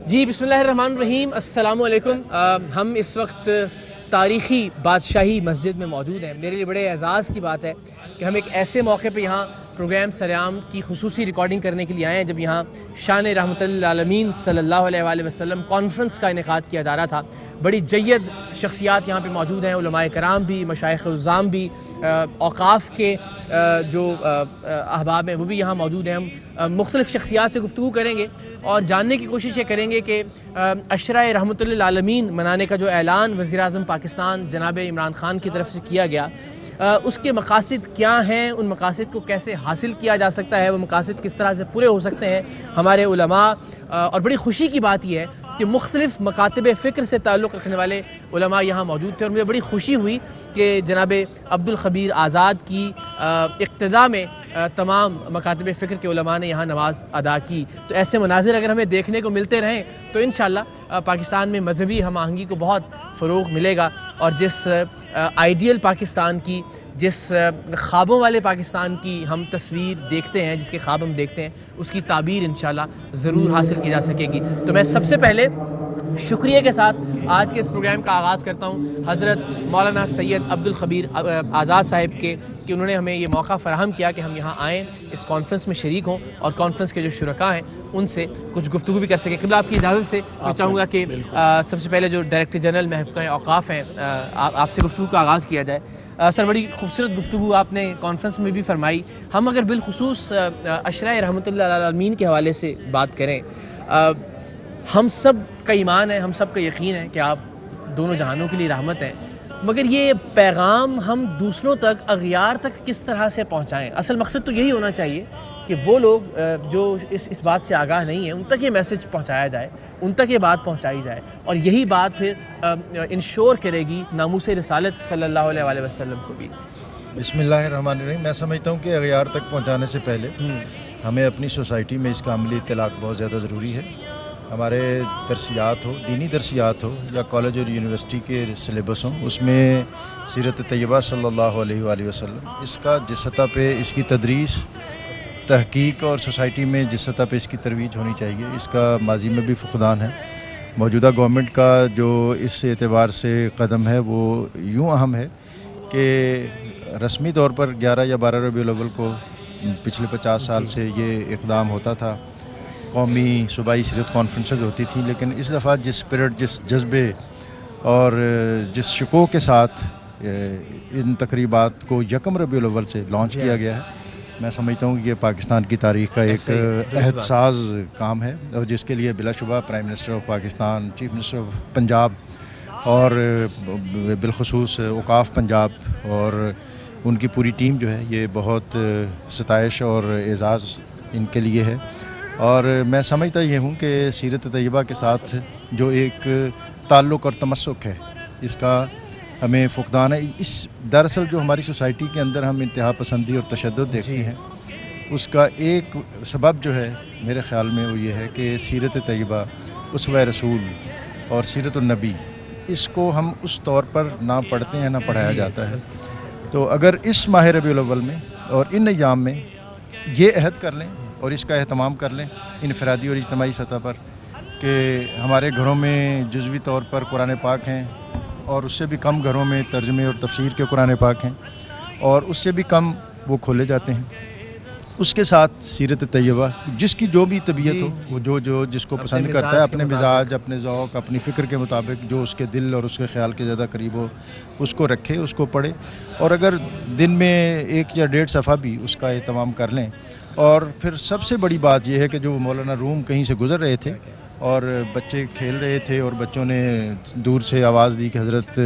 جی بسم اللہ الرحمن الرحیم، السلام علیکم۔ ہم اس وقت تاریخی بادشاہی مسجد میں موجود ہیں۔ میرے لیے بڑے اعزاز کی بات ہے کہ ہم ایک ایسے موقع پہ یہاں پروگرام سرعام کی خصوصی ریکارڈنگ کرنے کے لیے آئے ہیں جب یہاں شان رحمت للعالمین صلی اللہ علیہ وآلہ وسلم کانفرنس کا انعقاد کیا جا رہا تھا۔ بڑی جید شخصیات یہاں پہ موجود ہیں، علماء کرام بھی، مشائخ العظام بھی، اوقاف کے جو احباب ہیں وہ بھی یہاں موجود ہیں۔ ہم مختلف شخصیات سے گفتگو کریں گے اور جاننے کی کوشش یہ کریں گے کہ عشرہ رحمت للعالمین منانے کا جو اعلان وزیر اعظم پاکستان جناب عمران خان کی طرف سے کیا گیا، اس کے مقاصد کیا ہیں، ان مقاصد کو کیسے حاصل کیا جا سکتا ہے، وہ مقاصد کس طرح سے پورے ہو سکتے ہیں ہمارے علماء۔ اور بڑی خوشی کی بات یہ ہے کہ مختلف مکاتب فکر سے تعلق رکھنے والے علماء یہاں موجود تھے، اور مجھے بڑی خوشی ہوئی کہ جناب عبدالخبیر آزاد کی اقتداء میں تمام مکاتب فکر کے علماء نے یہاں نماز ادا کی۔ تو ایسے مناظر اگر ہمیں دیکھنے کو ملتے رہیں تو انشاءاللہ پاکستان میں مذہبی ہم آہنگی کو بہت فروغ ملے گا، اور جس آئیڈیل پاکستان کی، جس خوابوں والے پاکستان کی ہم تصویر دیکھتے ہیں، جس کے خواب ہم دیکھتے ہیں، اس کی تعبیر انشاءاللہ ضرور حاصل کی جا سکے گی۔ تو میں سب سے پہلے شکریہ کے ساتھ آج کے اس پروگرام کا آغاز کرتا ہوں حضرت مولانا سید عبدالخبیر آزاد صاحب کے، کہ انہوں نے ہمیں یہ موقع فراہم کیا کہ ہم یہاں آئیں، اس کانفرنس میں شریک ہوں اور کانفرنس کے جو شرکاء ہیں ان سے کچھ گفتگو بھی کر سکیں۔ قبلہ آپ کی اجازت سے میں چاہوں گا کہ سب سے پہلے جو ڈائریکٹر جنرل محکمہ اوقاف ہیں آپ سے گفتگو کا آغاز کیا جائے۔ سر، بڑی خوبصورت گفتگو آپ نے کانفرنس میں بھی فرمائی۔ ہم اگر بالخصوص عشرہ رحمت اللہ العالمین کے حوالے سے بات کریں، ہم سب کا ایمان ہے، ہم سب کا یقین ہے کہ آپ دونوں جہانوں کے لیے رحمت ہیں، مگر یہ پیغام ہم دوسروں تک، اغیار تک کس طرح سے پہنچائیں؟ اصل مقصد تو یہی ہونا چاہیے کہ وہ لوگ جو اس بات سے آگاہ نہیں ہیں ان تک یہ میسج پہنچایا جائے، ان تک یہ بات پہنچائی جائے، اور یہی بات پھر انشور کرے گی ناموس رسالت صلی اللہ علیہ وآلہ وسلم کو بھی۔ بسم اللہ الرحمن الرحیم۔ میں سمجھتا ہوں کہ اغیار تک پہنچانے سے پہلے ہمیں اپنی سوسائٹی میں اس کا عملی اطلاق بہت زیادہ ضروری ہے۔ ہمارے درسیات ہو، دینی درسیات ہو یا کالج اور یونیورسٹی کے سلیبس ہوں، اس میں سیرت طیبہ صلی اللہ علیہ وآلہ وسلم اس کا جس سطح پہ اس کی تدریس، تحقیق اور سوسائٹی میں جس سطح پہ اس کی ترویج ہونی چاہیے، اس کا ماضی میں بھی فقدان ہے۔ موجودہ گورنمنٹ کا جو اس اعتبار سے قدم ہے وہ یوں اہم ہے کہ رسمی طور پر 11 یا 12 ربیع الاول کو پچھلے 50 سال سے یہ اقدام ہوتا تھا، قومی صوبائی سیرت کانفرنسز ہوتی تھیں، لیکن اس دفعہ جس اسپرٹ، جس جذبے اور جس شکوہ کے ساتھ ان تقریبات کو 1 ربیع الاول سے لانچ کیا گیا ہے، میں سمجھتا ہوں کہ یہ پاکستان کی تاریخ کا ایک عہد ساز کام ہے، اور جس کے لیے بلا شبہ prime minister of Pakistan, chief minister of Punjab اور بالخصوص اوقاف پنجاب اور ان کی پوری ٹیم جو ہے، یہ بہت ستائش اور اعزاز ان کے لیے ہے۔ اور میں سمجھتا یہ ہوں کہ سیرت طیبہ کے ساتھ جو ایک تعلق اور تمسک ہے، اس کا ہمیں فقدان ہے۔ اس دراصل جو ہماری سوسائٹی کے اندر ہم انتہا پسندی اور تشدد دیکھتے ہیں، اس کا ایک سبب جو ہے میرے خیال میں وہ یہ ہے کہ سیرت طیبہ، اسوہ رسول اور سیرت النبی، اس کو ہم اس طور پر نہ پڑھتے ہیں، نہ پڑھایا جاتا ہے۔ تو اگر اس ماہ ربیع الاول میں اور ان ایام میں یہ عہد کر لیں اور اس کا اہتمام کر لیں انفرادی اور اجتماعی سطح پر کہ ہمارے گھروں میں جزوی طور پر قرآن پاک ہیں، اور اس سے بھی کم گھروں میں ترجمے اور تفسیر کے قرآن پاک ہیں، اور اس سے بھی کم وہ کھولے جاتے ہیں، اس کے ساتھ سیرت طیبہ، جس کی جو بھی طبیعت ہو، وہ جو جس کو پسند کرتا ہے، اپنے مزاج، اپنے ذوق، اپنی فکر کے مطابق جو اس کے دل اور اس کے خیال کے زیادہ قریب ہو، اس کو رکھے، اس کو پڑھے، اور اگر دن میں 1 یا 1.5 صفحہ بھی اس کا اہتمام کر لیں۔ اور پھر سب سے بڑی بات یہ ہے کہ جو مولانا روم کہیں سے گزر رہے تھے اور بچے کھیل رہے تھے اور بچوں نے دور سے آواز دی کہ حضرت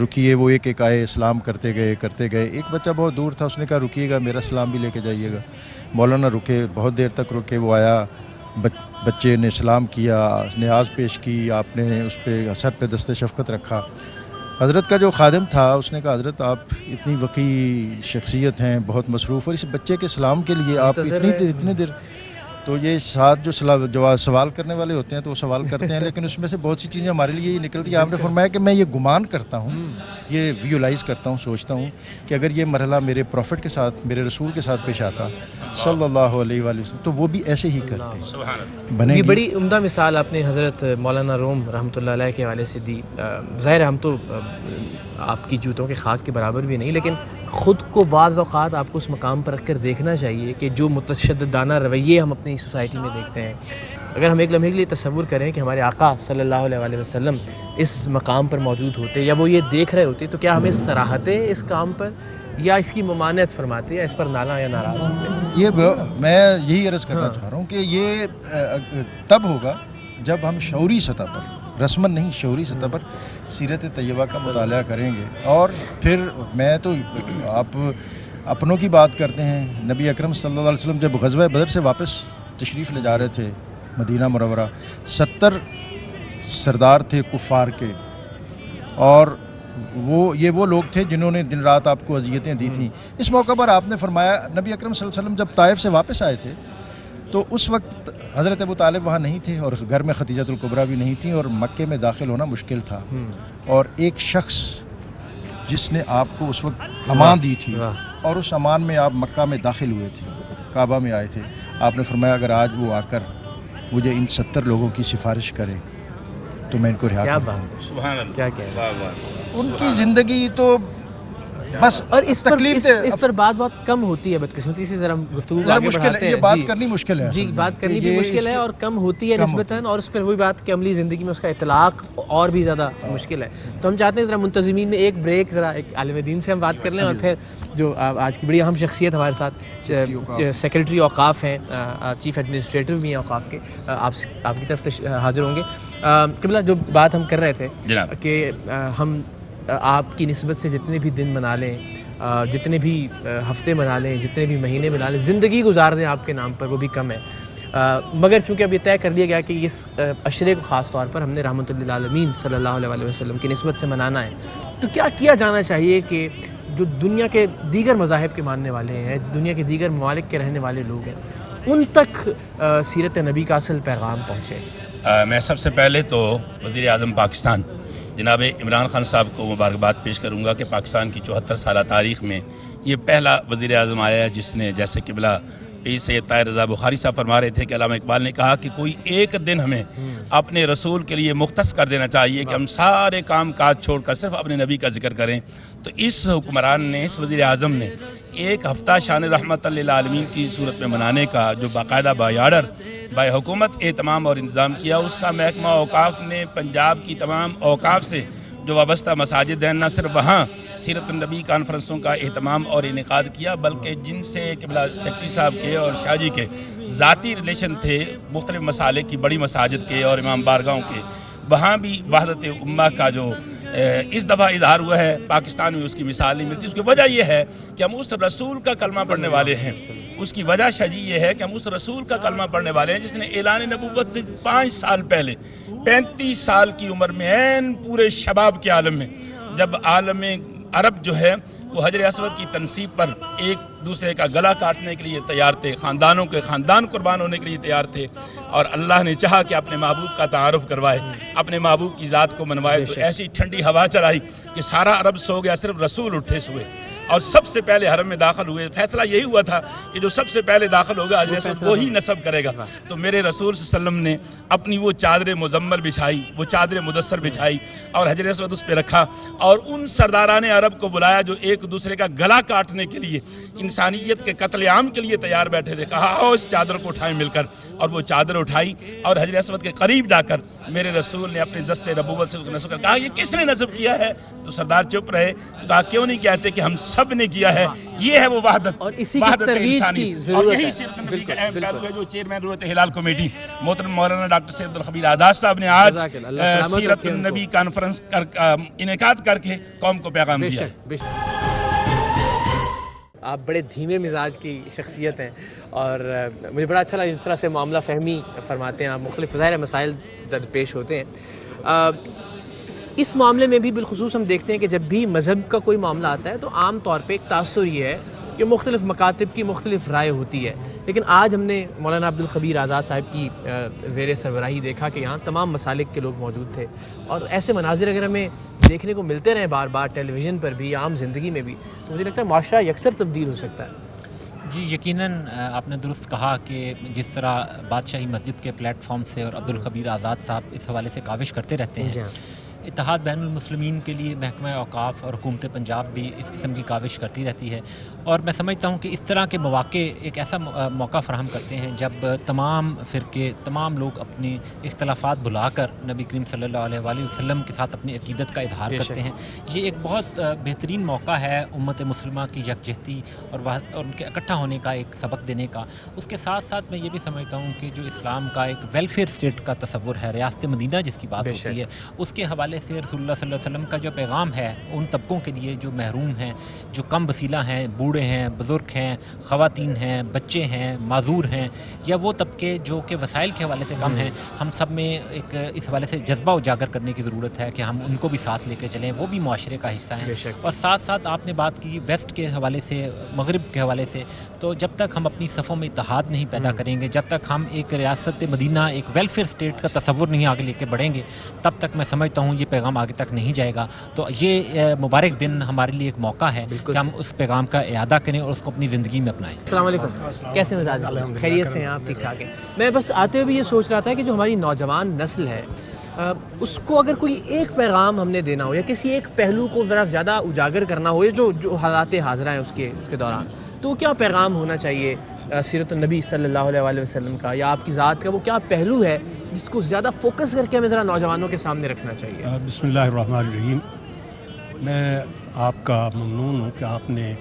رکیے، وہ ایک ایک آئے، اسلام کرتے گئے۔ ایک بچہ بہت دور تھا، اس نے کہا رکیے گا، میرا سلام بھی لے کے جائیے گا۔ مولانا رکے، بہت دیر تک رکے، وہ آیا، بچے نے سلام کیا، نیاز پیش کی، آپ نے اس پہ سر پہ دست شفقت رکھا۔ حضرت کا جو خادم تھا اس نے کہا حضرت آپ اتنی وقی شخصیت ہیں، بہت مصروف، اور اس بچے کے سلام کے لیے آپ اتنی دیر تو یہ ساتھ جو سوال کرنے والے ہوتے ہیں تو وہ سوال کرتے ہیں لیکن اس میں سے بہت سی چیزیں ہمارے لیے یہ نکلتی ہیں. آپ نے فرمایا کہ میں یہ گمان کرتا ہوں, یہ ویژولائز کرتا ہوں, سوچتا ہوں کہ اگر یہ مرحلہ میرے پروفٹ کے ساتھ, میرے رسول کے ساتھ پیش آتا صلی اللہ علیہ وآلہ وسلم, تو وہ بھی ایسے ہی کرتے بنے یہ گی. بڑی عمدہ مثال آپ نے حضرت مولانا روم رحمۃ اللہ علیہ کے حوالے سے دی. ظاہر ہے ہم تو آپ کی جوتوں کے خاک کے برابر بھی نہیں, لیکن خود کو بعض اوقات آپ کو اس مقام پر رکھ کر دیکھنا چاہیے کہ جو متشددانہ رویے ہم اپنی سوسائٹی میں دیکھتے ہیں, اگر ہم ایک لمحے کے لیے تصور کریں کہ ہمارے آقا صلی اللہ علیہ وآلہ وسلم اس مقام پر موجود ہوتے یا وہ یہ دیکھ رہے ہوتے, تو کیا ہمیں سراہتے اس کام پر یا اس کی ممانعت فرماتے یا اس پر نالا یا ناراض ہوتے؟ یہ میں یہی عرض کرنا چاہ رہا ہوں کہ یہ تب ہوگا جب ہم شعوری سطح پر, رسماً نہیں شعوری سطح پر سیرت طیبہ کا مطالعہ کریں گے. اور پھر میں تو آپ اپنوں کی بات کرتے ہیں, نبی اکرم صلی اللہ علیہ وسلم جب غزوہ بدر سے واپس تشریف لے جا رہے تھے مدینہ منورہ, 70 سردار تھے کفار کے, اور وہ لوگ تھے جنہوں نے دن رات آپ کو اذیتیں دی تھیں. اس موقع پر آپ نے فرمایا, نبی اکرم صلی اللہ علیہ وسلم جب طائف سے واپس آئے تھے تو اس وقت حضرت ابو طالب وہاں نہیں تھے اور گھر میں خدیجہ الکبریٰ بھی نہیں تھیں اور مکے میں داخل ہونا مشکل تھا, اور ایک شخص جس نے آپ کو اس وقت امان دی تھی اور اس امان میں آپ مکہ میں داخل ہوئے تھے, کعبہ میں آئے تھے, آپ نے فرمایا اگر آج وہ آ کر مجھے ان 70 لوگوں کی سفارش کرے تو میں ان کو رہا کر دوں. سبحان اللہ, کیا کہہ رہے ہیں. ان کی زندگی تو بس اور اس تکلیف پر بات بہت کم ہوتی ہے بدقسمتی سے. ذرا گفتگو آگے مشکل بڑھاتے ہے, ہیں. یہ بات کرنی مشکل ہے. جی, بات کرنی بھی مشکل ہے اور کم ہوتی ہے نسبتاً, اور اس پر وہی بات کہ عملی زندگی میں اس کا اطلاق اور بھی زیادہ مشکل ہے. تو ہم چاہتے ہیں ذرا منتظمین میں ایک بریک, ذرا ایک عالم دین سے ہم بات کر لیں, اور پھر جو آج کی بڑی اہم شخصیت ہمارے ساتھ سیکریٹری اوقاف ہیں, چیف ایڈمنسٹریٹر بھی ہیں اوقاف کے, آپ کی طرف حاضر ہوں گے. قبلہ جو بات ہم کر رہے تھے کہ ہم آپ کی نسبت سے جتنے بھی دن منا لیں, جتنے بھی ہفتے منا لیں, جتنے بھی مہینے منا لیں, زندگی گزار دیں آپ کے نام پر, وہ بھی کم ہے. مگر چونکہ اب یہ طے کر لیا گیا کہ اس عشرے کو خاص طور پر ہم نے رحمۃ للعالمین صلی اللہ علیہ وسلم کی نسبت سے منانا ہے, تو کیا کیا جانا چاہیے کہ جو دنیا کے دیگر مذاہب کے ماننے والے ہیں, دنیا کے دیگر ممالک کے رہنے والے لوگ ہیں, ان تک سیرت نبی کا اصل پیغام پہنچے؟ میں سب سے پہلے تو وزیر اعظم پاکستان جناب عمران خان صاحب کو مبارکباد پیش کروں گا کہ پاکستان کی 74 سالہ تاریخ میں یہ پہلا وزیر اعظم آیا ہے جس نے, جیسے قبلہ پیر سید طاہر رضا بخاری صاحب فرما رہے تھے کہ علامہ اقبال نے کہا کہ کوئی ایک دن ہمیں اپنے رسول کے لیے مختص کر دینا چاہیے کہ ہم سارے کام کاج چھوڑ کر صرف اپنے نبی کا ذکر کریں. تو اس حکمران نے, اس وزیر اعظم نے ایک ہفتہ شان رحمت للعالمین کی صورت میں منانے کا جو باقاعدہ آرڈر حکومت اہتمام اور انتظام کیا, اس کا محکمہ اوقاف نے پنجاب کی تمام اوقاف سے جو وابستہ مساجد ہیں, نہ صرف وہاں سیرت النبی کانفرنسوں کا اہتمام اور انعقاد کیا, بلکہ جن سے قبلہ سیکرٹری صاحب کے اور شاہ جی کے ذاتی ریلیشن تھے مختلف مسالے کی بڑی مساجد کے اور امام بارگاہوں کے, وہاں بھی وحدت امہ کا جو اس دفعہ اظہار ہوا ہے. پاکستان میں اس کی مثال نہیں ملتی. اس کی وجہ یہ ہے کہ ہم اس رسول کا کلمہ پڑھنے والے ہیں. اس کی وجہ شجی یہ ہے کہ ہم اس رسول کا کلمہ پڑھنے والے ہیں جس نے اعلان نبوت سے 5 سال پہلے 35 سال کی عمر میں عین پورے شباب کے عالم میں, جب عالم عرب جو ہے وہ حجر اسود کی تنصیب پر ایک دوسرے کا گلا کاٹنے کے لیے تیار تھے, خاندانوں کے خاندان قربان ہونے کے لیے تیار تھے, اور اللہ نے چاہا کہ اپنے محبوب کا تعارف کروائے, اپنے محبوب کی ذات کو منوائے, تو ایسی ٹھنڈی ہوا چلائی کہ سارا عرب سو گیا, صرف رسول اٹھے سوئے اور سب سے پہلے حرم میں داخل ہوئے. فیصلہ یہی ہوا تھا کہ جو سب سے پہلے داخل ہوگا حجر اسود وہی نصب کرے گا. تو میرے رسول صلی اللہ علیہ وسلم نے اپنی وہ چادر مزمل بچھائی, وہ چادر مدثر بچھائی اور حجر اسود اس پہ رکھا, اور ان سرداران عرب کو بلایا جو ایک دوسرے کا گلا کاٹنے کے لیے, انسانیت کے قتل عام کے لیے تیار بیٹھے تھے. کہا آؤ اس چادر کو اٹھائیں مل کر, اور وہ چادر اٹھائی اور حجر اسود کے قریب جا کر میرے رسول نے اپنے دست نبوت سے اس کو نصب کر کہا یہ کس نے نصب کیا ہے؟ تو سردار چپ رہے. تو کہا کیوں نہیں کہتے کہ ہم سب نے کیا ہے, یہ ہے وہ وحدت, اور اسی کی ترویج کی ضرورت ہے. اور یہی سیرت النبی کا اہم پہلو ہے جو چیئرمین رویت ہلال کمیٹی محترم مولانا ڈاکٹر سید الخبیر آزاد صاحب نے آج سیرت النبی کانفرنس انعقاد کر کے قوم کو پیغام دیا. آپ بڑے دھیمے مزاج کی شخصیت ہیں, اور مجھے بڑا اچھا لگا جس طرح سے معاملہ فہمی فرماتے ہیں آپ. مختلف ظاہر مسائل درپیش ہوتے ہیں. اس معاملے میں بھی بالخصوص ہم دیکھتے ہیں کہ جب بھی مذہب کا کوئی معاملہ آتا ہے تو عام طور پہ ایک تاثر یہ ہے کہ مختلف مکاتب کی مختلف رائے ہوتی ہے. لیکن آج ہم نے مولانا عبدالخبیر آزاد صاحب کی زیر سربراہی دیکھا کہ یہاں تمام مسالک کے لوگ موجود تھے، اور ایسے مناظر اگر ہمیں دیکھنے کو ملتے رہیں بار بار ٹیلی ویژن پر بھی، عام زندگی میں بھی، تو مجھے لگتا ہے معاشرہ یکسر تبدیل ہو سکتا ہے۔ جی یقیناً آپ نے درست کہا کہ جس طرح بادشاہی مسجد کے پلیٹ فارم سے اور عبدالخبیر آزاد صاحب اس حوالے سے کاوش کرتے رہتے ہیں، اتحاد بین المسلمین کے لیے محکمہ اوقاف اور حکومت پنجاب بھی اس قسم کی کاوش کرتی رہتی ہے، اور میں سمجھتا ہوں کہ اس طرح کے مواقع ایک ایسا موقع فراہم کرتے ہیں جب تمام فرقے، تمام لوگ اپنی اختلافات بھلا کر نبی کریم صلی اللہ علیہ وآلہ وسلم کے ساتھ اپنی عقیدت کا اظہار کرتے ہیں۔ یہ ایک بہت بہترین موقع ہے امت مسلمہ کی یکجہتی اور ان کے اکٹھا ہونے کا، ایک سبق دینے کا۔ اس کے ساتھ ساتھ میں یہ بھی سمجھتا ہوں کہ جو اسلام کا ایک ویلفیئر اسٹیٹ کا تصور ہے، ریاست مدینہ جس کی بات ہوتی ہے، اس کے حوالے سے رسول اللہ صلی اللہ علیہ وسلم کا جو پیغام ہے ان طبقوں کے لیے جو محروم ہیں، جو کم وسیلہ ہیں، بوڑھے ہیں، بزرگ ہیں، خواتین ہیں، بچے ہیں، معذور ہیں، یا وہ طبقے جو کہ وسائل کے حوالے سے کم ہیں، ہم سب میں ایک اس حوالے سے جذبہ اجاگر کرنے کی ضرورت ہے کہ ہم ان کو بھی ساتھ لے کے چلیں، وہ بھی معاشرے کا حصہ ہیں۔ اور ساتھ ساتھ آپ نے بات کی ویسٹ کے حوالے سے، مغرب کے حوالے سے، تو جب تک ہم اپنی صفوں میں اتحاد نہیں پیدا کریں گے، جب تک ہم ایک ریاست مدینہ، ایک ویلفیئر اسٹیٹ کا تصور نہیں آگے لے کے بڑھیں گے، تب تک میں سمجھتا ہوں یہ پیغام آگے تک نہیں جائے گا۔ تو یہ مبارک دن ہمارے لیے ایک موقع ہے کہ ہم اس پیغام کا اعادہ کریں اور اس کو اپنی زندگی میں اپنائیں۔ السلام علیکم، کیسے مزاج؟ خیریت سے ہیں آپ؟ ٹھیک ٹھاک ہیں۔ میں بس آتے ہوئے بھی یہ سوچ رہا تھا کہ جو ہماری نوجوان نسل ہے، اس کو اگر کوئی ایک پیغام ہم نے دینا ہو یا کسی ایک پہلو کو ذرا زیادہ اجاگر کرنا ہو، جو حالات حاضرہ ہیں اس کے دوران، تو کیا پیغام ہونا چاہیے سیرت النبی صلی اللہ علیہ وآلہ وسلم کا، یا آپ کی ذات کا وہ کیا پہلو ہے جس کو زیادہ فوکس کر کے ہمیں ذرا نوجوانوں کے سامنے رکھنا چاہیے؟ بسم اللہ الرحمن الرحیم۔ میں آپ کا ممنون ہوں کہ آپ نے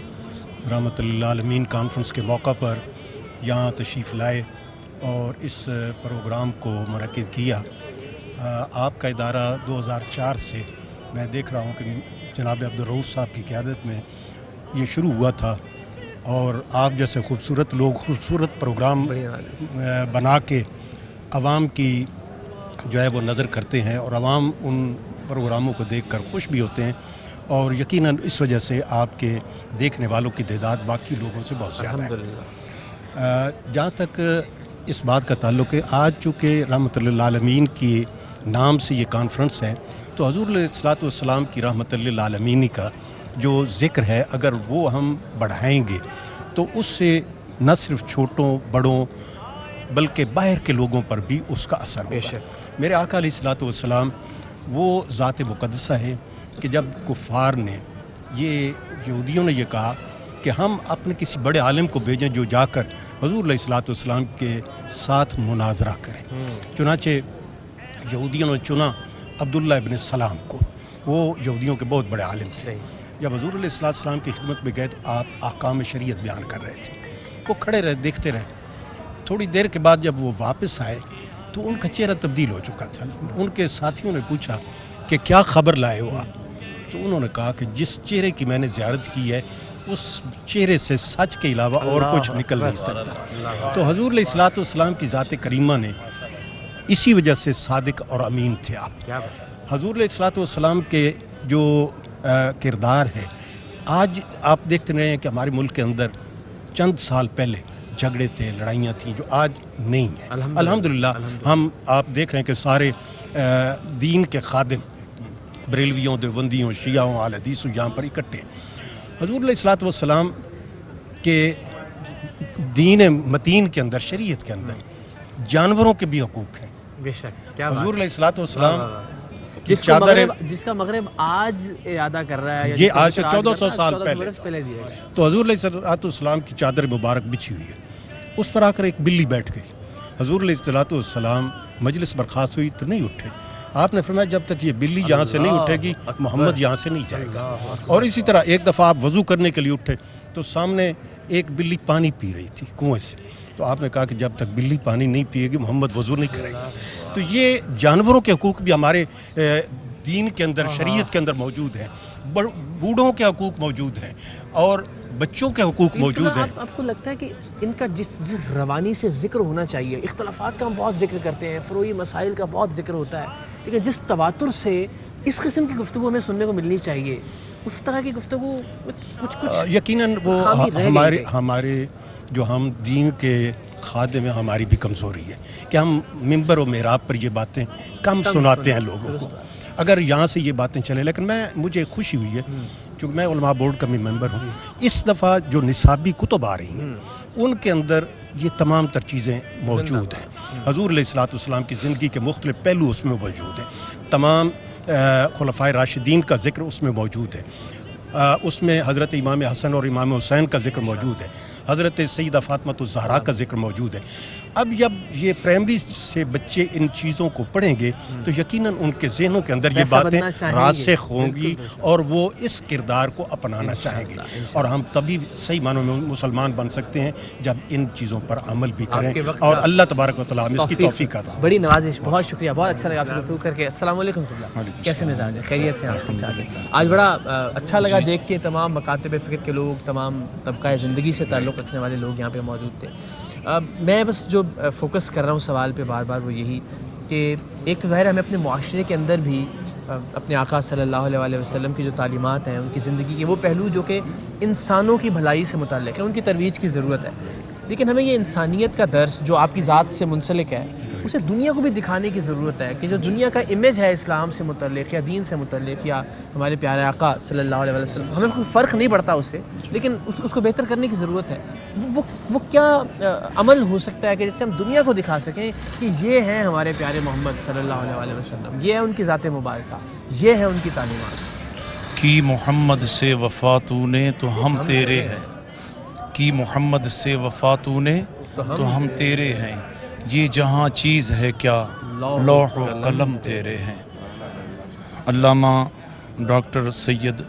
رحمت للعالمین کانفرنس کے موقع پر یہاں تشریف لائے اور اس پروگرام کو منعقد کیا۔ آپ کا ادارہ 2004 سے میں دیکھ رہا ہوں کہ جناب عبدالرؤوف صاحب کی قیادت میں یہ شروع ہوا تھا، اور آپ جیسے خوبصورت لوگ خوبصورت پروگرام بنا کے عوام کی جو ہے وہ نظر کرتے ہیں، اور عوام ان پروگراموں کو دیکھ کر خوش بھی ہوتے ہیں، اور یقیناً اس وجہ سے آپ کے دیکھنے والوں کی تعداد باقی لوگوں سے بہت زیادہ ہے۔ جہاں تک اس بات کا تعلق ہے، آج چونکہ رحمت للعالمین کی نام سے یہ کانفرنس ہے، تو حضور علیہ الصلوۃ والسلام کی رحمت للعالمین کا جو ذکر ہے، اگر وہ ہم بڑھائیں گے تو اس سے نہ صرف چھوٹوں بڑوں بلکہ باہر کے لوگوں پر بھی اس کا اثر ہوگا۔ میرے آقا علیہ الصلوۃ والسلام وہ ذات مقدسہ ہے کہ جب کفار نے، یہ یہودیوں نے یہ کہا کہ ہم اپنے کسی بڑے عالم کو بھیجیں جو جا کر حضور علیہ الصلوۃ والسلام کے ساتھ مناظرہ کریں، چنانچہ یہودیوں نے چنا عبداللہ ابن سلام کو، وہ یہودیوں کے بہت بڑے عالم تھے۔ جب حضور علیہ الصلوۃ والسلام کی خدمت میں گئے تو آپ احکام شریعت بیان کر رہے تھے، وہ کھڑے رہے، دیکھتے رہے۔ تھوڑی دیر کے بعد جب وہ واپس آئے تو ان کا چہرہ تبدیل ہو چکا تھا۔ ان کے ساتھیوں نے پوچھا کہ کیا خبر لائے ہو آپ؟ تو انہوں نے کہا کہ جس چہرے کی میں نے زیارت کی ہے اس چہرے سے سچ کے علاوہ اور کچھ نکل نہیں سکتا۔ تو حضور علیہ الصلوۃ والسلام کی ذات کریمہ نے اسی وجہ سے صادق اور امین تھے آپ۔ حضور علیہ الصلوۃ والسلام کے جو کردار ہے، آج آپ دیکھتے رہے ہیں کہ ہمارے ملک کے اندر چند سال پہلے جھگڑے تھے، لڑائیاں تھیں جو آج نہیں ہیں۔ الحمدللہ ہم آپ دیکھ رہے ہیں کہ سارے دین کے خادم، بریلویوں، دیوبندیوں، شیعوں، اہل حدیثوں یہاں پر اکٹھے۔ حضور علیہ الصلوۃ والسلام کے دین متین کے اندر، شریعت کے اندر جانوروں کے بھی حقوق ہیں۔ بے شک، حضور علیہ الصلوۃ والسلام جس کا مغرب آج ارادہ کر رہا ہے، یہ آج سے 1400 سال پہلے، تو حضور علیہ الصلوۃ والسلام کی چادر مبارک بچھی ہوئی ہے، اس پر آ کر ایک بلی بیٹھ گئی۔ حضور علیہ الصلوۃ والسلام مجلس برخاست ہوئی تو نہیں اٹھے۔ آپ نے فرمایا جب تک یہ بلی یہاں سے نہیں اٹھے گی محمد یہاں سے نہیں جائے گا۔ اور اسی طرح ایک دفعہ آپ وضو کرنے کے لیے اٹھے تو سامنے ایک بلی پانی پی رہی تھی کنویں سے، تو آپ نے کہا کہ جب تک بلی پانی نہیں پیے گی محمد وضو نہیں کرے گا۔ تو یہ جانوروں کے حقوق بھی ہمارے دین کے اندر، شریعت کے اندر موجود ہیں، بوڑھوں کے حقوق موجود ہیں اور بچوں کے حقوق موجود ہیں۔ آپ کو لگتا ہے کہ ان کا جس روانی سے ذکر ہونا چاہیے، اختلافات کا ہم بہت ذکر کرتے ہیں، فروعی مسائل کا بہت ذکر ہوتا ہے، لیکن جس تواتر سے اس قسم کی گفتگو ہمیں سننے کو ملنی چاہیے، اس طرح کی گفتگو کچھ یقیناً وہ ہمارے جو ہم دین کے خادم میں ہماری بھی کمزوری ہے کہ ہم ممبر و محراب پر یہ باتیں کم سناتے ہیں لوگوں کو. اگر یہاں سے یہ باتیں چلیں، لیکن مجھے خوشی ہوئی ہے چونکہ میں علماء بورڈ کا بھی ممبر ہوں. اس دفعہ جو نصابی کتب آ رہی ہیں ان کے اندر یہ تمام تر چیزیں موجود ہیں. حضور علیہ الصلوۃ والسلام کی زندگی کے مختلف پہلو اس میں موجود ہیں. تمام خلفائے راشدین کا ذکر اس میں موجود ہے. اس میں حضرت امام حسن اور امام حسین کا ذکر موجود ہے. حضرت سیدہ فاطمہ الزہرا کا ذکر موجود ہے. اب جب یہ پرائمری سے بچے ان چیزوں کو پڑھیں گے تو یقیناً ان کے ذہنوں کے اندر یہ باتیں راسخ ہوں گی اور وہ اس کردار کو اپنانا چاہیں گے. اور ہم تبھی صحیح معنوں میں مسلمان بن سکتے ہیں جب ان چیزوں پر عمل بھی کریں، اور اللہ تبارک و تعالیٰ ہمیں اس کی توفیق عطا. بڑی نوازش، بہت شکریہ، بہت اچھا لگا آپ سے گفتگو کر کے. السلام علیکم. کیسے مزاج ہے؟ خیریت سے آپ؟ آج بڑا اچھا لگا دیکھ کے تمام مکاتب فکر کے لوگ، تمام طبقہ زندگی سے تعلق رکھنے والے لوگ یہاں پہ موجود تھے. میں بس جو فوکس کر رہا ہوں سوال پہ بار بار وہ یہی کہ ایک تو ظاہر ہمیں اپنے معاشرے کے اندر بھی اپنے آقا صلی اللہ علیہ وسلم کی جو تعلیمات ہیں، ان کی زندگی کے وہ پہلو جو کہ انسانوں کی بھلائی سے متعلق ہے، ان کی ترویج کی ضرورت ہے. لیکن ہمیں یہ انسانیت کا درس جو آپ کی ذات سے منسلک ہے اسے دنیا کو بھی دکھانے کی ضرورت ہے کہ جو دنیا کا امیج ہے اسلام سے متعلق یا دین سے متعلق یا ہمارے پیارے آقا صلی اللہ علیہ وسلم، ہمیں کوئی فرق نہیں پڑتا اس سے، لیکن اس کو بہتر کرنے کی ضرورت ہے. وہ کیا عمل ہو سکتا ہے کہ جس سے ہم دنیا کو دکھا سکیں کہ یہ ہیں ہمارے پیارے محمد صلی اللہ علیہ وسلم، یہ ہے ان کی ذات مبارکہ، یہ ہے ان کی تعلیمات. کی محمد سے وفا تو نے تو ہم تیرے ہیں، کی محمد سے وفا تو نے تو ہم تیرے ہیں، یہ جہاں چیز ہے کیا لوح و قلم تیرے ہیں. علامہ ڈاکٹر سید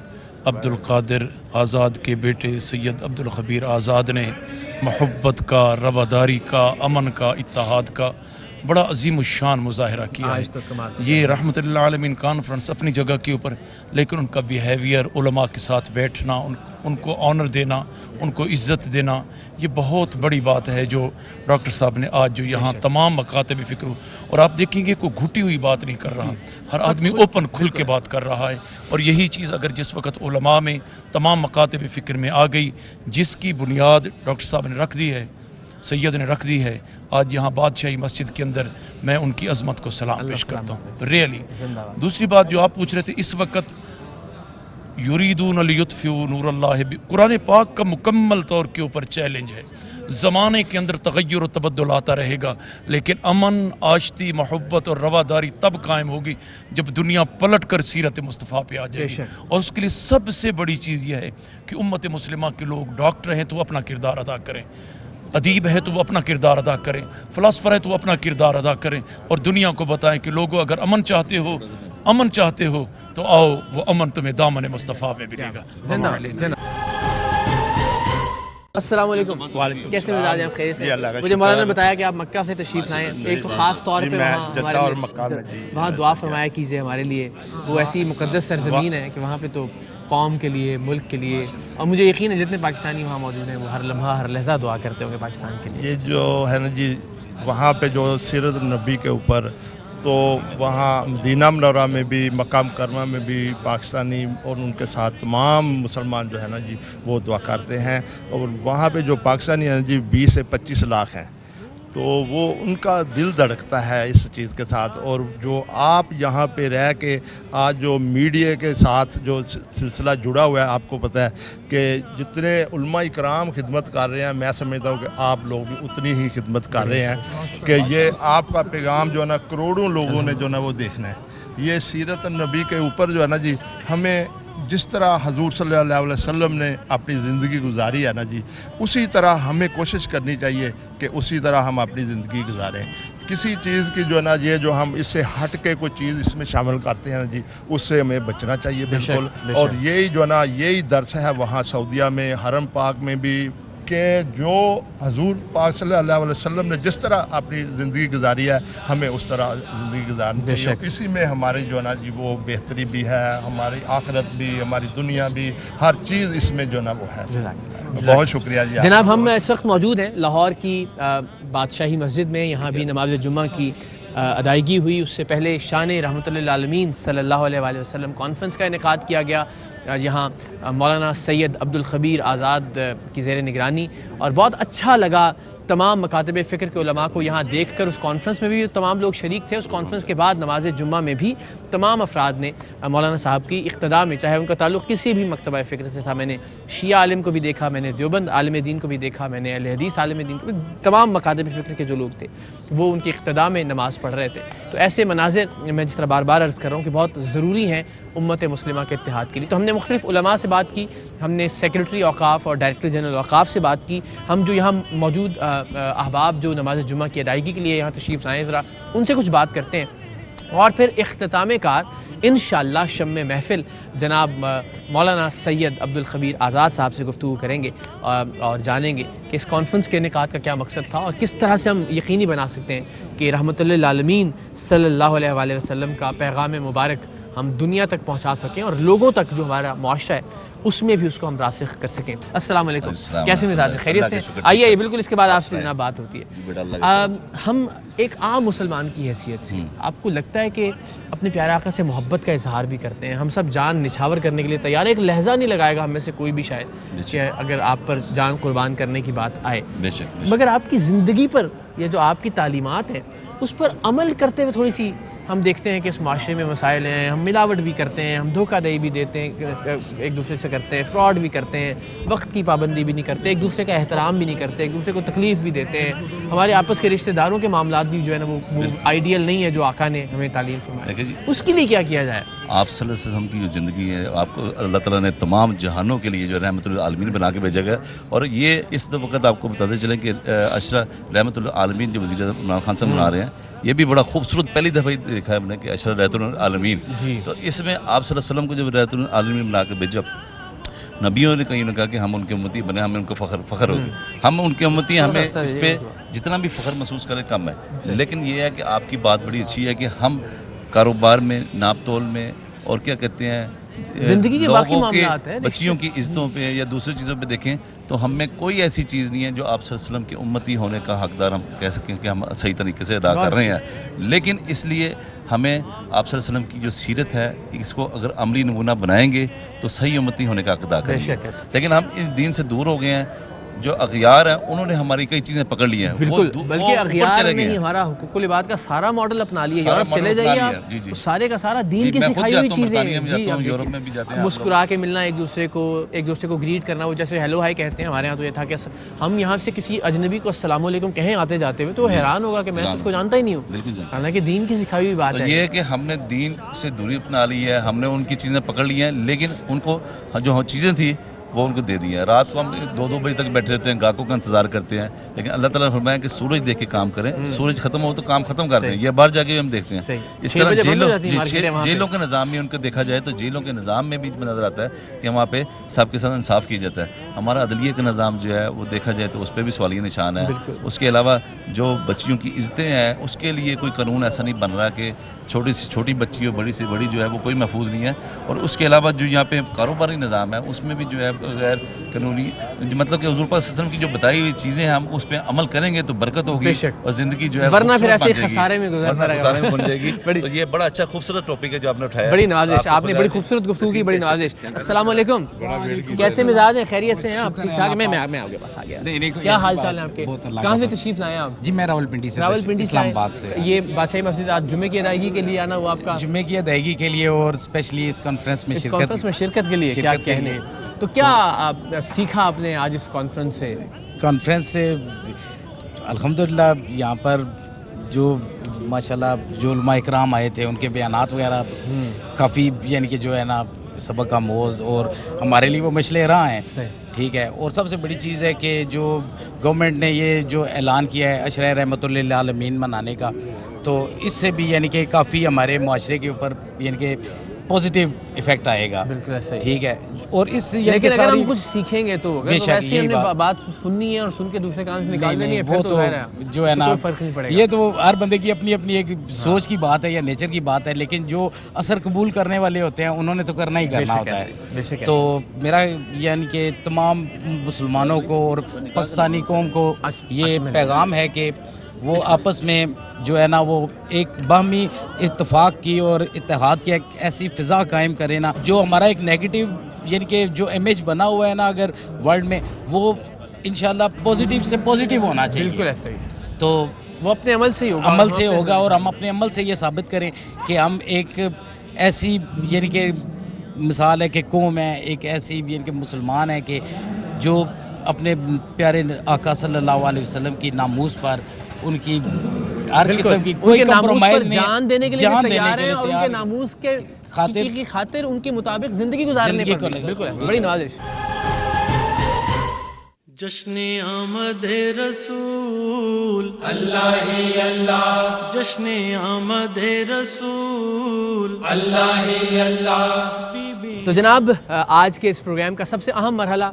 عبد القادر آزاد کے بیٹے سید عبد الخبیر آزاد نے محبت کا، رواداری کا، امن کا، اتحاد کا بڑا عظیم الشان مظاہرہ کیا ہے. یہ رحمت اللہ عالمین کانفرنس اپنی جگہ کے اوپر، لیکن ان کا بیہیویئر، علماء کے ساتھ بیٹھنا، ان کو آنر دینا، ان کو عزت دینا، یہ بہت بڑی بات ہے جو ڈاکٹر صاحب نے آج جو یہاں تمام مکاتب فکر، اور آپ دیکھیں گے کوئی گھٹی ہوئی بات نہیں کر رہا، ہر آدمی اوپن کھل کے بات کر رہا ہے. اور یہی چیز اگر جس وقت علماء میں تمام مکاتب فکر میں آ گئی، جس کی بنیاد ڈاکٹر صاحب نے رکھ دی ہے، سید نے رکھ دی ہے، آج یہاں بادشاہی مسجد کے اندر میں ان کی عظمت کو سلام پیش کرتا ہوں ریئلی. دوسری بات جو آپ پوچھ رہے تھے، اس وقت یریدون لیطفئوا نور اللہ، قرآن پاک کا مکمل طور کے اوپر چیلنج ہے. زمانے کے اندر تغیر و تبدل آتا رہے گا، لیکن امن، آشتی، محبت اور رواداری تب قائم ہوگی جب دنیا پلٹ کر سیرت مصطفیٰ پہ آ جائے گی. اور اس کے لیے سب سے بڑی چیز یہ ہے کہ امت مسلمہ کے لوگ ڈاکٹر ہیں تو وہ اپنا کردار ادا کریں، ادیب ہے تو وہ اپنا کردار ادا کریں، فلاسفر ہے تو وہ اپنا کردار ادا کریں، اور دنیا کو بتائیں کہ لوگوں اگر امن چاہتے ہو تو آؤ، وہ امن تمہیں دامن مصطفیٰ میں ملے گا. السلام علیکم. کیسے مزاج ہیں آپ؟ خیر سے؟ مجھے مولانا نے بتایا کہ آپ مکہ سے تشریف لائیں، ایک تو خاص طور پہ وہاں دعا فرمایا کیجیے ہمارے لیے. وہ ایسی مقدس سرزمین ہے کہ وہاں پہ تو قوم کے لیے، ملک کے لیے، اور مجھے یقین ہے جتنے پاکستانی وہاں موجود ہیں وہ ہر لمحہ ہر لحظہ دعا کرتے ہوں گے پاکستان کے لیے. یہ جو ہے نا جی، وہاں پہ جو سیرت نبی کے اوپر، تو وہاں مدینہ منورہ میں بھی، مکہ مکرمہ میں بھی پاکستانی اور ان کے ساتھ تمام مسلمان جو ہے نا جی وہ دعا کرتے ہیں. اور وہاں پہ جو پاکستانی ہیں جی 20 سے 25 لاکھ ہیں، تو وہ ان کا دل دھڑکتا ہے اس چیز کے ساتھ. اور جو آپ یہاں پہ رہ کے آج جو میڈیا کے ساتھ جو سلسلہ جڑا ہوا ہے، آپ کو پتہ ہے کہ جتنے علماء اکرام خدمت کر رہے ہیں، میں سمجھتا ہوں کہ آپ لوگ بھی اتنی ہی خدمت کر رہے ہیں کہ یہ آپ کا پیغام جو ہے نا کروڑوں لوگوں نے جو ہے نا وہ دیکھنا ہے. یہ سیرت النبی کے اوپر جو ہے نا جی، ہمیں جس طرح حضور صلی اللہ علیہ وسلم نے اپنی زندگی گزاری ہے نا جی، اسی طرح ہمیں کوشش کرنی چاہیے کہ اسی طرح ہم اپنی زندگی گزاریں. کسی چیز کی جو ہے نا یہ جو ہم اس سے ہٹ کے کوئی چیز اس میں شامل کرتے ہیں نا جی، اس سے ہمیں بچنا چاہیے بالکل. اور یہی جو ہے نا یہی درس ہے وہاں سعودیہ میں، حرم پاک میں بھی، کہ جو حضور پاک صلی اللہ علیہ وسلم نے جس طرح اپنی زندگی گزاری ہے، ہمیں اس طرح زندگی گزارنی چاہیے. اسی میں ہماری جو ہے نا جی وہ بہتری بھی ہے، ہماری آخرت بھی، ہماری دنیا بھی، ہر چیز اس میں جو ہے نا وہ ہے. بہت شکریہ جی. جناب ہم اس وقت موجود ہیں لاہور کی بادشاہی مسجد میں، یہاں بھی نماز جمعہ کی ادائیگی ہوئی. اس سے پہلے شان رحمت اللہ عالمین صلی اللہ علیہ وسلم کانفرنس کا انعقاد کیا گیا. یہاں مولانا سید عبدالخبیر آزاد کی زیر نگرانی، اور بہت اچھا لگا تمام مکاتب فکر کے علماء کو یہاں دیکھ کر۔ اس کانفرنس میں بھی تمام لوگ شریک تھے۔ اس کانفرنس کے بعد نماز جمعہ میں بھی تمام افراد نے مولانا صاحب کی اقتداء میں، چاہے ان کا تعلق کسی بھی مکتبہ فکر سے تھا، میں نے شیعہ عالم کو بھی دیکھا، میں نے دیوبند عالم دین کو بھی دیکھا، میں نے اہل حدیث عالم دین کو بھی، تمام مکاتب فکر کے جو لوگ تھے وہ ان کی اقتداء میں نماز پڑھ رہے تھے۔ تو ایسے مناظر میں جس طرح بار بار عرض کر رہا ہوں کہ بہت ضروری ہیں امت مسلمہ کے اتحاد کے لیے۔ تو ہم نے مختلف علماء سے بات کی، ہم نے سیکرٹری اوقاف اور ڈائریکٹر جنرل اوقاف سے بات کی، ہم جو یہاں موجود احباب جو نماز جمعہ کی ادائیگی کے لیے یہاں تشریف لائیں ذرا ان سے کچھ بات کرتے ہیں، اور پھر اختتام کار انشاءاللہ شمع محفل جناب مولانا سید عبدالخبیر آزاد صاحب سے گفتگو کریں گے اور جانیں گے کہ اس کانفرنس کے انعقاد کا کیا مقصد تھا اور کس طرح سے ہم یقینی بنا سکتے ہیں کہ رحمت للعالمین صلی اللہ علیہ وآلہ وسلم کا پیغام مبارک ہم دنیا تک پہنچا سکیں اور لوگوں تک جو ہمارا معاشرہ ہے اس میں بھی اس کو ہم راسخ کر سکیں۔ السلام علیکم، کیسے مزاج ہیں؟ خیریت سے؟ آئیے بالکل، اس کے بعد آپ سے جناب بات ہوتی ہے۔ ہم ایک عام مسلمان کی حیثیت سے آپ کو لگتا ہے کہ اپنے پیارے آقا سے محبت کا اظہار بھی کرتے ہیں، ہم سب جان نچھاور کرنے کے لیے تیار ہیں، ایک لہجہ نہیں لگائے گا ہم میں سے کوئی بھی شاید کہ اگر آپ پر جان قربان کرنے کی بات آئے، مگر آپ کی زندگی پر یہ جو آپ کی تعلیمات ہیں اس پر عمل کرتے ہوئے تھوڑی سی ہم دیکھتے ہیں کہ اس معاشرے میں مسائل ہیں، ہم ملاوٹ بھی کرتے ہیں، ہم دھوکہ دہی بھی دیتے ہیں ایک دوسرے سے کرتے ہیں، فراڈ بھی کرتے ہیں، وقت کی پابندی بھی نہیں کرتے، ایک دوسرے کا احترام بھی نہیں کرتے، ایک دوسرے کو تکلیف بھی دیتے ہیں، ہمارے آپس کے رشتہ داروں کے معاملات بھی جو ہے نا وہ آئیڈیل نہیں ہے جو آقا نے ہمیں تعلیم فرمائی۔ اس کے لیے کیا کیا جائے؟ آپ صلی اللہ علیہ وسلم کی جو زندگی ہے آپ کو اللہ تعالیٰ نے تمام جہانوں کے لیے جو رحمت للعالمین بنا کے بھیجا گیا، اور یہ اس وقت آپ کو بتاتے چلیں کہ اشرا رحمت للعالمین جو وزیر اعظم عمران خان صاحب بنا رہے ہیں، یہ بھی بڑا خوبصورت پہلی دفعہ دیکھا ہے ہم نے کہ اشرا رحمت للعالمین، تو اس میں آپ صلی اللہ علیہ وسلم کو جب رحمت للعالمین بنا کے بھیجا، نبیوں نے کہیں کہا کہ ہم ان کے امتی بنے، ہمیں ان کو فخر ہوگی، ہم ان کے امتی، ہمیں اس پہ جتنا بھی فخر محسوس کریں کم ہے، لیکن یہ ہے کہ آپ کی بات بڑی اچھی ہے کہ ہم کاروبار میں، ناپ تول میں، اور کیا کہتے ہیں زندگی کے باقی لوگوں کے معاملات ہیں، بچیوں کی عزتوں پہ یا دوسری چیزوں پہ دیکھیں تو ہم میں کوئی ایسی چیز نہیں ہے جو آپ صلی اللہ علیہ وسلم کے امتی ہونے کا حقدار ہم کہہ سکیں کہ ہم صحیح طریقے سے ادا کر رہے ہیں، لیکن اس لیے ہمیں آپ صلی اللہ علیہ وسلم کی جو سیرت ہے اس کو اگر عملی نمونہ بنائیں گے تو صحیح امتی ہونے کا حق ادا کریں گے، لیکن ہم اس دین سے دور ہو گئے ہیں۔ جو اغیار ہیں انہوں نے ہماری کئی چیزیں پکڑ لی ہیں، بالکل، بلکہ اغیار نے ہی ہمارا حقوق العباد کا سارا ماڈل اپنا لیا۔ یورپ چلے جائیے آپ، سارے کا سارا دین کی سکھائی ہوئی چیزیں، یورپ میں بھی جاتے ہیں، مسکرا کے ملنا، ایک دوسرے کو گریٹ کرنا، وہ جیسے ہیلو ہائی کہتے ہیں، ہمارے یہاں تو یہ تھا کہ ہم یہاں سے کسی اجنبی کو السلام علیکم کہیں آتے جاتے ہوئے تو حیران ہوگا کہ میں تو اس کو جانتا ہی نہیں ہوں، حالانکہ دین کی سکھائی ہوئی بات ہے۔ یہ ہے کہ ہم نے دین سے دوری اپنا لی ہے، ہم نے ان کی چیزیں پکڑ لی ہیں، لیکن ان کو جو چیزیں تھیں وہ ان کو دے دی ہیں۔ رات کو ہم 2-2 بجے تک بیٹھے رہتے ہیں، گاہکوں کا انتظار کرتے ہیں، لیکن اللہ تعالیٰ نے فرمایا کہ سورج دیکھ کے کام کریں، سورج ختم ہو تو کام ختم کرتے ہیں، یہ باہر جا کے بھی ہم دیکھتے ہیں۔ اس طرح جیلوں کے نظام میں ان کو دیکھا جائے تو جیلوں کے نظام میں بھی نظر آتا ہے کہ وہاں پہ سب کے ساتھ انصاف کیا جاتا ہے۔ ہمارا عدلیہ کا نظام جو ہے وہ دیکھا جائے تو اس پہ بھی سوالیہ نشان ہے۔ اس کے علاوہ جو بچیوں کی عزتیں ہیں اس کے لیے کوئی قانون ایسا نہیں بن رہا کہ چھوٹی سے چھوٹی بچی ہو، بڑی سے بڑی جو ہے وہ کوئی محفوظ نہیں ہے۔ اور اس کے علاوہ جو یہاں پہ کاروباری نظام ہے اس میں بھی جو ہے غیر قانونی، مطلب کہ حضور پاک صلی اللہ علیہ وسلم کی جو بتائی ہوئی چیزیں ہم اس پہ عمل کریں گے تو برکت ہوگی اور زندگی جو ہے ورنہ پھر ایسے خسارے میں گزرنا رہے گا، بن جائے گی۔ تو یہ بڑا اچھا خوبصورت ٹاپک ہے جو آپ نے اٹھایا، بڑی نوازش، آپ نے بڑی خوبصورت گفتگو کی، بڑی نوازش۔ السلام علیکم، کیسے مزاج ہیں؟ خیریت سے ہیں آپ؟ ٹھیک ٹھاک؟ میں آپ کے پاس آ گیا، کیا حال چال ہے آپ کے؟ کہاں سے تشریف لائے آپ؟ جی میں راولپنڈی سے، اسلام آباد سے۔ یہ بادشاہی مسجد آج جمعے کی ادائیگی کے لیے آنا ہوا آپ کا؟ جمعے کی ادائیگی کے لیے اور اسپیشلی اس کانفرنس میں شرکت کے لیے، کیا کہنے؟ تو کیا سیکھا آپ نے آج اس کانفرنس سے؟ کانفرنس سے الحمدللہ یہاں پر جو ماشاءاللہ جو علماء اکرام آئے تھے ان کے بیانات وغیرہ کافی یعنی کہ جو ہے نا سبق آموز اور ہمارے لیے وہ مشعل راہ ہیں، ٹھیک ہے۔ اور سب سے بڑی چیز ہے کہ جو گورنمنٹ نے یہ جو اعلان کیا ہے عشرہ رحمت للعالمین منانے کا، تو اس سے بھی یعنی کہ کافی ہمارے معاشرے کے اوپر یعنی کہ پازیٹیو ایفیکٹ آئے گا، ٹھیک ہے۔ اور اس لیکن اگر ہم کچھ سیکھیں گے تو ویسے ہم نے بات سننی ہے اور سن کے دوسرے کان سے نکالنے نہیں ہے، پھر تو جو ہے نا یہ تو ہر بندے کی اپنی اپنی ایک سوچ کی بات ہے یا نیچر کی بات ہے، لیکن جو اثر قبول کرنے والے ہوتے ہیں انہوں نے تو کرنا ہی کرنا ہوتا ہے۔ تو میرا یعنی کہ تمام مسلمانوں کو اور پاکستانی قوم کو یہ پیغام ہے کہ وہ آپس میں جو ہے نا وہ ایک باہمی اتفاق کی اور اتحاد کی ایک ایسی فضا قائم کرے نا جو ہمارا ایک نیگیٹو یعنی کہ جو امیج بنا ہوا ہے نا اگر ورلڈ میں وہ انشاءاللہ پازیٹیو سے پازیٹیو ہونا چاہیے. بالکل ایسا ہی. تو وہ اپنے عمل سے ہی ہوگا. عمل سے ہوگا اور ہم اپنے عمل سے یہ ثابت کریں کہ ہم ایک ایسی یعنی کہ مثال ہے کہ قوم ہے, ایک ایسی یعنی کہ مسلمان ہے کہ جو اپنے پیارے آقا صلی اللہ علیہ وسلم کی ناموس پر ان کی ہر قسم کی کوئی کمپرومائز نہیں, جان دینے کے لیے تیار ہیں اور ان کے تیار ناموس کے خاطر ان کے مطابق زندگی گزارنے پر. بالکل بڑی نوازش. جشن آمد رسول اللہ ہی اللہ, جشن آمد رسول اللہ ہی اللہ. تو جناب آج کے اس پروگرام کا سب سے اہم مرحلہ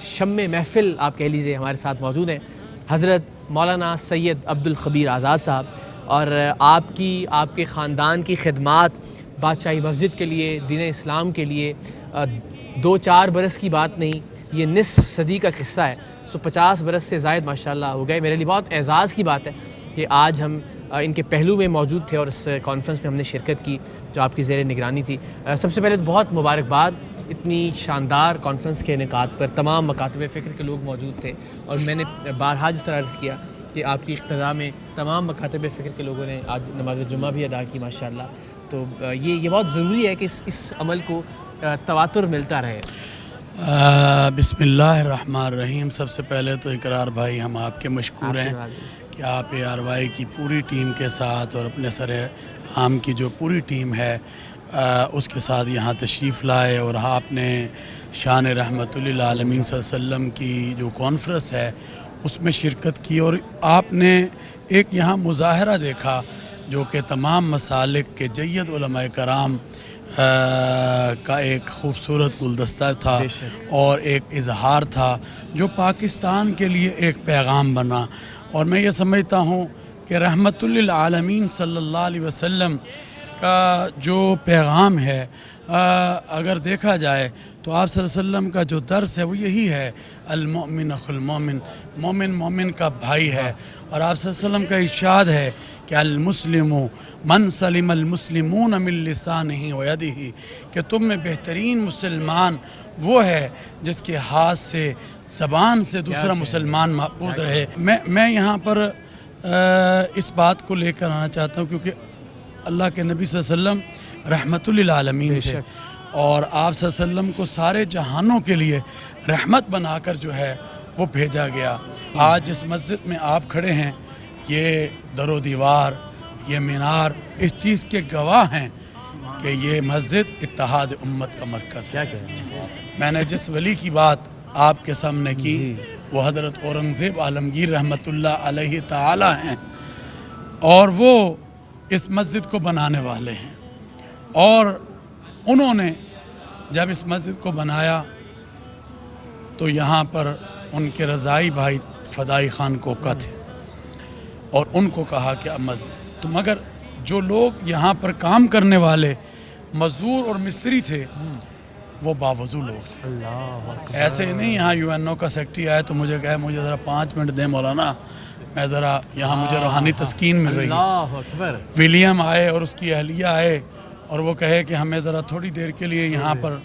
شمع محفل آپ کہہ لیجئے, ہمارے ساتھ موجود ہیں حضرت مولانا سید عبدالخبیر آزاد صاحب, اور آپ کے خاندان کی خدمات بادشاہی مسجد کے لیے, دین اسلام کے لیے 2-4 برس کی بات نہیں, یہ نصف صدی کا قصہ ہے. 50 برس سے زائد ماشاءاللہ ہو گئے. میرے لیے بہت اعزاز کی بات ہے کہ آج ہم ان کے پہلو میں موجود تھے اور اس کانفرنس میں ہم نے شرکت کی جو آپ کی زیر نگرانی تھی. سب سے پہلے تو بہت مبارکباد اتنی شاندار کانفرنس کے انعقاد پر. تمام مکاتب فکر کے لوگ موجود تھے اور میں نے بارہا جس طرح عرض کیا کہ آپ کی اقتداء میں تمام مکاتب فکر کے لوگوں نے آج نماز جمعہ بھی ادا کی ماشاءاللہ. تو یہ بہت ضروری ہے کہ اس عمل کو تواتر ملتا رہے. بسم اللہ الرحمن الرحیم. سب سے پہلے تو اقرار بھائی ہم آپ کے مشکور ہیں کہ آپ ARY کی پوری ٹیم کے ساتھ اور اپنے سر عام کی جو پوری ٹیم ہے اس کے ساتھ یہاں تشریف لائے اور آپ نے شان رحمت للعالمین صلی اللہ علیہ وسلم کی جو کانفرنس ہے اس میں شرکت کی, اور آپ نے ایک یہاں مظاہرہ دیکھا جو کہ تمام مسالک کے جید علماء کرام کا ایک خوبصورت گلدستہ تھا اور ایک اظہار تھا جو پاکستان کے لیے ایک پیغام بنا. اور میں یہ سمجھتا ہوں کہ رحمت للعالمین صلی اللہ علیہ وسلم کا جو پیغام ہے اگر دیکھا جائے تو آپ صلی اللہ علیہ وسلم کا جو درس ہے وہ یہی ہے, المؤمن اخو المؤمن, مومن مومن کا بھائی ہے. اور آپ صلی اللہ علیہ وسلم کا ارشاد ہے کہ المسلم من سلم المسلمون من لسانہ و یدہ, کہ تم میں بہترین مسلمان وہ ہے جس کے ہاتھ سے زبان سے دوسرا مسلمان محفوظ رہے. میں یہاں پر اس بات کو لے کر آنا چاہتا ہوں کیونکہ اللہ کے نبی صلی اللہ علیہ وسلم رحمت للعالمین تھے اور آپ صلی اللہ علیہ وسلم کو سارے جہانوں کے لیے رحمت بنا کر جو ہے وہ بھیجا گیا. آج جس مسجد میں آپ کھڑے ہیں یہ در و دیوار, یہ مینار اس چیز کے گواہ ہیں کہ یہ مسجد اتحاد امت کا مرکز ہے. میں نے جس ولی کی بات آپ کے سامنے کی وہ حضرت اورنگزیب عالمگیر رحمت اللہ علیہ تعالی ہیں, اور وہ اس مسجد کو بنانے والے ہیں. اور انہوں نے جب اس مسجد کو بنایا تو یہاں پر ان کے رضائی بھائی فدائی خان کوکا تھے اور ان کو کہا کہ اب مسجد تو, مگر جو لوگ یہاں پر کام کرنے والے مزدور اور مستری تھے وہ باوضو لوگ تھے. ایسے نہیں یہاں UNO کا سیکٹری آئے تو مجھے کہے مجھے ذرا 5 منٹ دیں مولانا, میں ذرا یہاں مجھے روحانی تسکین مل رہی ہے. ولیم آئے اور اس کی اہلیہ آئے اور وہ کہے کہ ہمیں ذرا تھوڑی دیر کے لیے یہاں پر,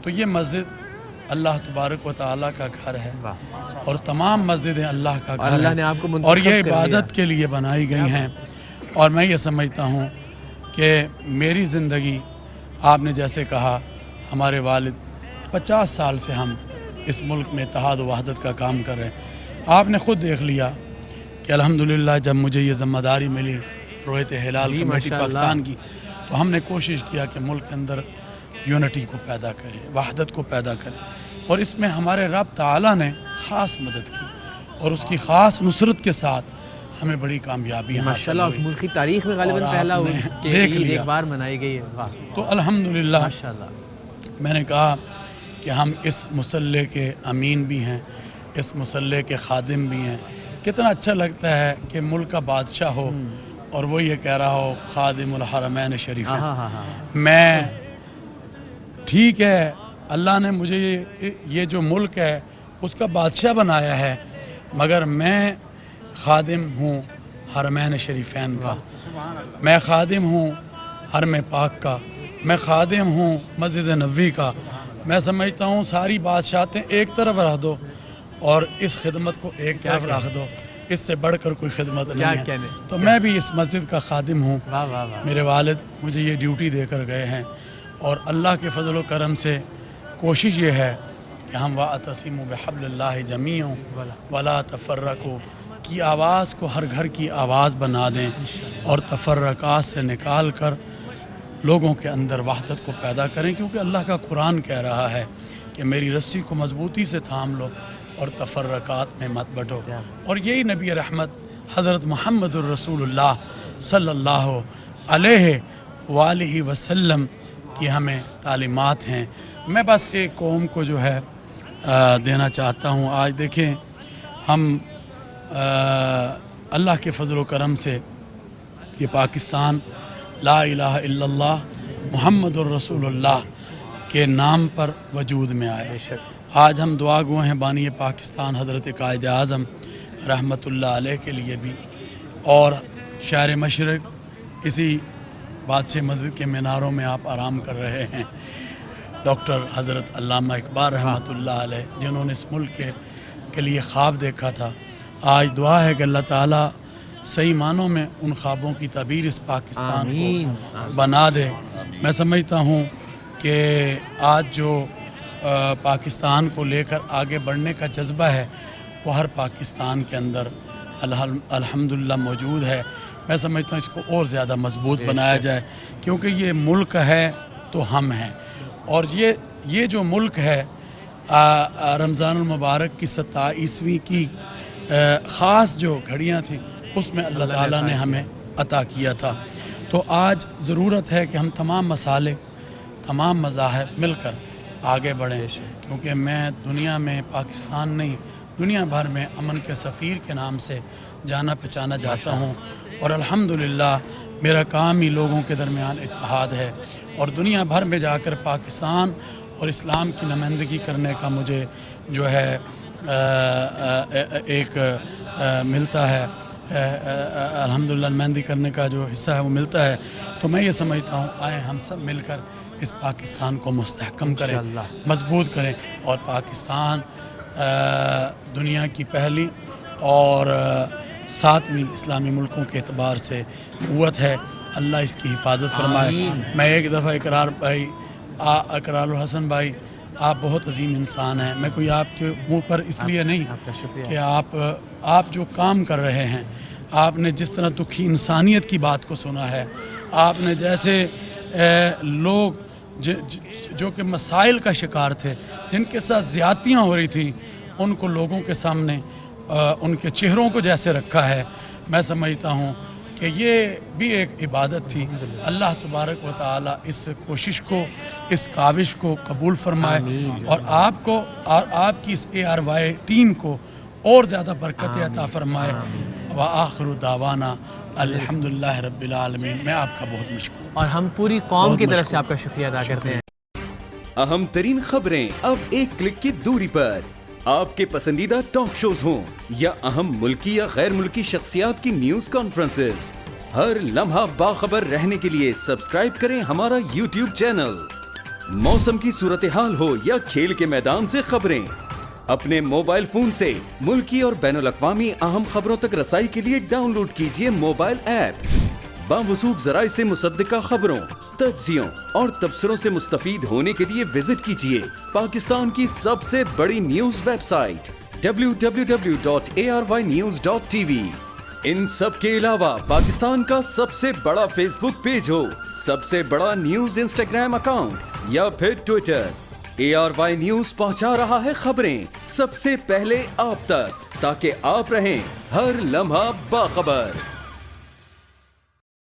تو یہ مسجد اللہ تبارک و تعالیٰ کا گھر ہے اور تمام مسجدیں اللہ کا گھر ہے اور یہ عبادت کے لیے بنائی گئی ہیں. اور میں یہ سمجھتا ہوں کہ میری زندگی, آپ نے جیسے کہا ہمارے والد 50 سال سے ہم اس ملک میں اتحاد و وحدت کا کام کر رہے ہیں. آپ نے خود دیکھ لیا کہ الحمدللہ جب مجھے یہ ذمہ داری ملی رویت ہلال کمیٹی پاکستان کی تو ہم نے کوشش کیا کہ ملک کے اندر یونٹی کو پیدا کریں, وحدت کو پیدا کریں, اور اس میں ہمارے رب تعالیٰ نے خاص مدد کی اور اس کی خاص نصرت کے ساتھ ہمیں بڑی کامیابی حاصل ہوئی. ملکی تاریخ میں غالباً پہلا دیکھ لیا ایک بار منائی گئی ہے. تو الحمدللہ میں نے کہا کہ ہم اس مسلح کے امین بھی ہیں, اس مسلح کے خادم بھی ہیں. کتنا اچھا لگتا ہے کہ ملک کا بادشاہ ہو اور وہ یہ کہہ رہا ہو خادم الحرمین شریفین. میں ٹھیک ہے اللہ نے مجھے یہ جو ملک ہے اس کا بادشاہ بنایا ہے, مگر میں خادم ہوں حرمین شریفین کا, میں خادم ہوں حرم پاک کا, میں خادم ہوں مسجد نبوی کا, میں سمجھتا ہوں ساری بادشاہتیں ایک طرف رکھ دو اور اس خدمت کو ایک طرف رکھ دو، اس سے بڑھ کر کوئی خدمت نہیں ہے۔ تو میں بھی اس مسجد کا خادم ہوں، میرے والد مجھے یہ ڈیوٹی دے کر گئے ہیں، اور اللہ کے فضل و کرم سے کوشش یہ ہے کہ ہم وَاعْتَصِمُوا بِحَبْلِ اللَّهِ جَمِيعًا وَلَا تَفَرَّقُوا کی آواز کو ہر گھر کی آواز بنا دیں، اور تفرقات سے نکال کر لوگوں کے اندر وحدت کو پیدا کریں، کیونکہ اللہ کا قرآن کہہ رہا ہے کہ میری رسی کو مضبوطی سے تھام لو اور تفرقات میں مت بٹو۔ اور یہی نبی رحمت حضرت محمد الرسول اللہ صلی اللہ علیہ وآلہ وسلم کی ہمیں تعلیمات ہیں۔ میں بس ایک قوم کو جو ہے دینا چاہتا ہوں، آج دیکھیں ہم اللہ کے فضل و کرم سے یہ پاکستان لا الہ الا اللہ محمد الرسول اللہ کے نام پر وجود میں آئے۔ آج ہم دعا گو ہیں بانی پاکستان حضرت قائد اعظم رحمۃ اللہ علیہ کے لیے بھی، اور شہر مشرق اسی بادشاہ مسجد کے میناروں میں آپ آرام کر رہے ہیں، ڈاکٹر حضرت علامہ اقبال رحمۃ اللہ علیہ جنہوں نے اس ملک کے لیے خواب دیکھا تھا۔ آج دعا ہے کہ اللہ تعالیٰ صحیح معنوں میں ان خوابوں کی تعبیر اس پاکستان کو بنا دے۔ میں سمجھتا ہوں کہ آج جو پاکستان کو لے کر آگے بڑھنے کا جذبہ ہے وہ ہر پاکستان کے اندر الحمدللہ موجود ہے۔ میں سمجھتا ہوں اس کو اور زیادہ مضبوط بنایا جائے، کیونکہ یہ ملک ہے تو ہم ہیں، اور یہ جو ملک ہے رمضان المبارک کی 27ویں کی خاص جو گھڑیاں تھیں اس میں اللہ تعالیٰ نے ہمیں عطا کیا تھا۔ تو آج ضرورت ہے کہ ہم تمام مسالک، تمام مذاہب مل کر آگے بڑھیں، کیونکہ میں دنیا میں پاکستان نہیں دنیا بھر میں امن کے سفیر کے نام سے جانا پہچانا جاتا ہوں، اور الحمدللہ میرا کام ہی لوگوں کے درمیان اتحاد ہے، اور دنیا بھر میں جا کر پاکستان اور اسلام کی نمائندگی کرنے کا مجھے جو ہے ایک ملتا ہے، الحمدللہ نمائندگی کرنے کا جو حصہ ہے وہ ملتا ہے۔ تو میں یہ سمجھتا ہوں آئیں ہم سب مل کر اس پاکستان کو مستحکم کریں، مضبوط کریں، اور پاکستان دنیا کی پہلی اور 7ویں اسلامی ملکوں کے اعتبار سے قوت ہے۔ اللہ اس کی حفاظت فرمائے۔ میں ایک دفعہ اقرار الحسن بھائی، آپ بہت عظیم انسان ہیں، میں کوئی آپ کے منہ پر اس لیے نہیں کہ آپ جو کام کر رہے ہیں، آپ نے جس طرح دکھی انسانیت کی بات کو سنا ہے، آپ نے جیسے لوگ جو کہ مسائل کا شکار تھے، جن کے ساتھ زیادتیاں ہو رہی تھیں، ان کو لوگوں کے سامنے ان کے چہروں کو جیسے رکھا ہے، میں سمجھتا ہوں کہ یہ بھی ایک عبادت تھی۔ اللہ تبارک و تعالی اس کوشش کو، اس کاوش کو قبول فرمائے، اور آپ کو اور آپ کی اس ARY ٹیم کو اور زیادہ برکت عطا فرمائے۔ وآخر دعوانا الحمدللہ رب العالمین۔ میں آپ کا بہت مشکور، اور ہم پوری قوم کی طرف سے آپ کا شکریہ ادا کرتے ہیں۔ اہم ترین خبریں اب ایک کلک کی دوری پر، آپ کے پسندیدہ ٹاک شوز ہوں یا اہم ملکی یا غیر ملکی شخصیات کی نیوز کانفرنسز، ہر لمحہ باخبر رہنے کے لیے سبسکرائب کریں ہمارا YouTube چینل۔ موسم کی صورتحال ہو یا کھیل کے میدان سے خبریں، اپنے موبائل فون سے ملکی اور بین الاقوامی اہم خبروں تک رسائی کے لیے ڈاؤن لوڈ کیجیے موبائل ایپ۔ باوثوق ذرائع سے مصدقہ خبروں، تجزیوں اور تبصروں سے مستفید ہونے کے لیے وزٹ کیجیے پاکستان کی سب سے بڑی نیوز ویب سائٹ www.arYnews.tv۔ ان سب کے علاوہ پاکستان کا سب سے بڑا فیس بک پیج ہو، سب سے بڑا نیوز انسٹاگرام اکاؤنٹ یا پھر ٹویٹر، ARY نیوز پہنچا رہا ہے خبریں سب سے پہلے آپ تک، تاکہ آپ رہیں ہر لمحہ باخبر۔